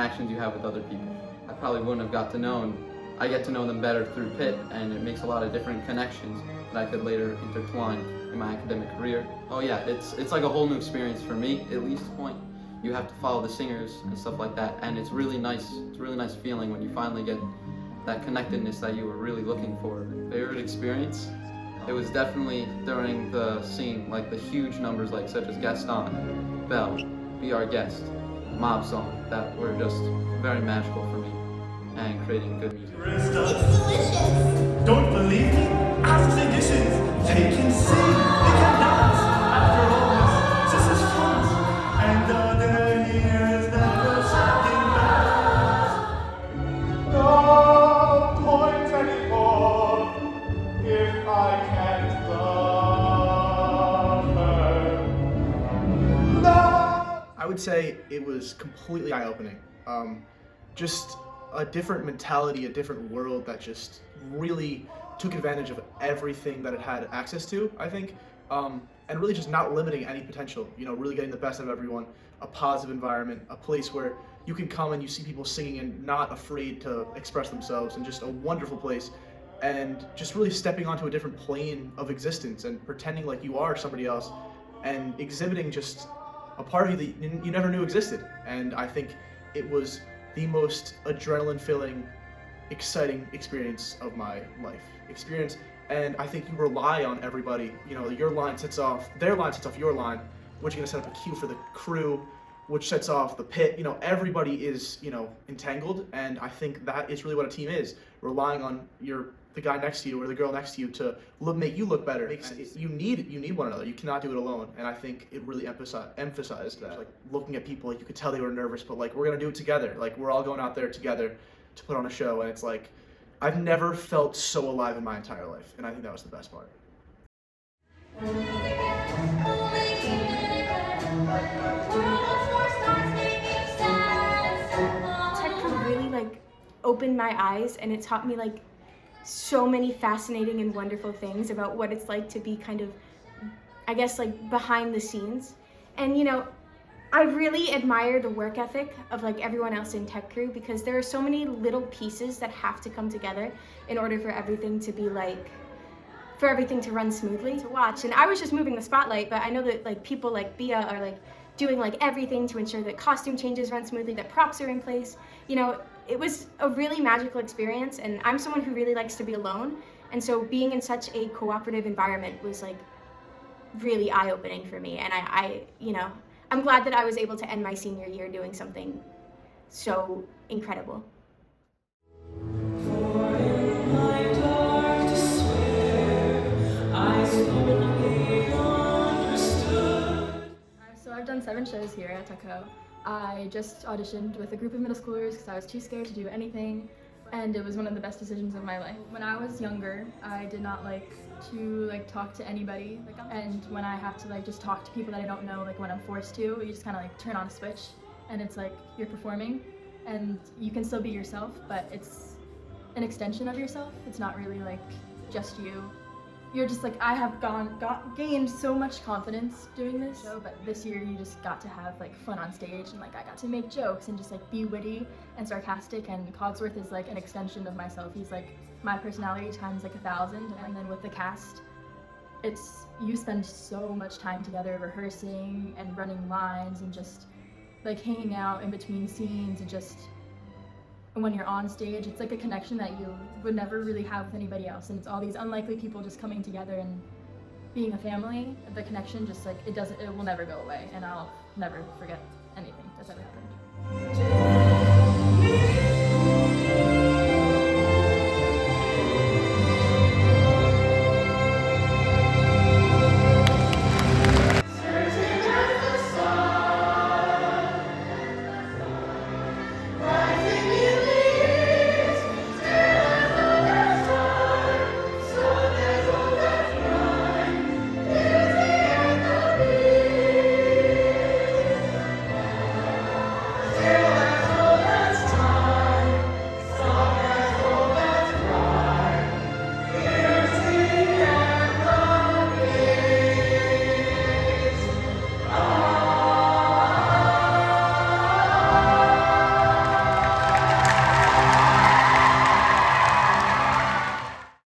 interactions you have with other people. I probably wouldn't have got to know. I get to know them better through Pitt, and it makes a lot of different connections that I could later intertwine in my academic career. Oh yeah, it's like a whole new experience for me, at least point. You have to follow the singers and stuff like that, and it's really nice. It's a really nice feeling when you finally get that connectedness that you were really looking for. Favorite experience? It was definitely during the scene, like the huge numbers like such as Gaston, Belle, Be Our Guest, Mob Song, that were just very magical for me and creating good music. It's delicious! Don't believe me? Ask the musicians! They can sing, they can dance! After all this is fun! And the years never something bad. No point anymore if I can't love her. No! I would say it was completely eye-opening. Just a different mentality, a different world that just really took advantage of everything that it had access to, I think, and really just not limiting any potential, you know, really getting the best out of everyone, a positive environment, a place where you can come and you see people singing and not afraid to express themselves, and just a wonderful place, and just really stepping onto a different plane of existence and pretending like you are somebody else and exhibiting just a part of you that you never knew existed. And I think it was the most adrenaline-filling, exciting experience of my life. And I think you rely on everybody. You know, your line sets off, their line sets off your line, which you're gonna set up a cue for the crew, which sets off the pit. You know, everybody is, you know, entangled, and I think that is really what a team is, relying on the guy next to you or the girl next to you to make you look better. You need one another. You cannot do it alone, and I think it really emphasized that. Like, looking at people, you could tell they were nervous, but like, we're gonna do it together. Like, we're all going out there together to put on a show, and it's like, I've never felt so alive in my entire life, and I think that was the best part. Tech really like opened my eyes, and it taught me like so many fascinating and wonderful things about what it's like to be kind of, I guess, like behind the scenes. And you know, I really admire the work ethic of like everyone else in tech crew, because there are so many little pieces that have to come together in order for everything to be like, for everything to run smoothly to watch. And I was just moving the spotlight, but I know that like people like Bia are like doing like everything to ensure that costume changes run smoothly, that props are in place. You know, it was a really magical experience, and I'm someone who really likes to be alone. And so being in such a cooperative environment was like really eye-opening for me. And you know, I'm glad that I was able to end my senior year doing something so incredible. So I've done 7 shows here at TechCo. I just auditioned with a group of middle schoolers because I was too scared to do anything, and it was one of the best decisions of my life. When I was younger, I did not like to talk to anybody, and when I have to just talk to people that I don't know, like when I'm forced to, you just kind of turn on a switch, and it's like you're performing, and you can still be yourself, but it's an extension of yourself. It's not really like just you. You're just like, I have gained so much confidence doing this show, but this year you just got to have like fun on stage, and like I got to make jokes and just like be witty and sarcastic, and Cogsworth is like an extension of myself. He's like my personality times like 1,000, and then with the cast, you spend so much time together rehearsing and running lines and just like hanging out in between scenes, and just when you're on stage, it's like a connection that you would never really have with anybody else, and it's all these unlikely people just coming together and being a family. The connection just like, it will never go away, and I'll never forget anything that's ever happened.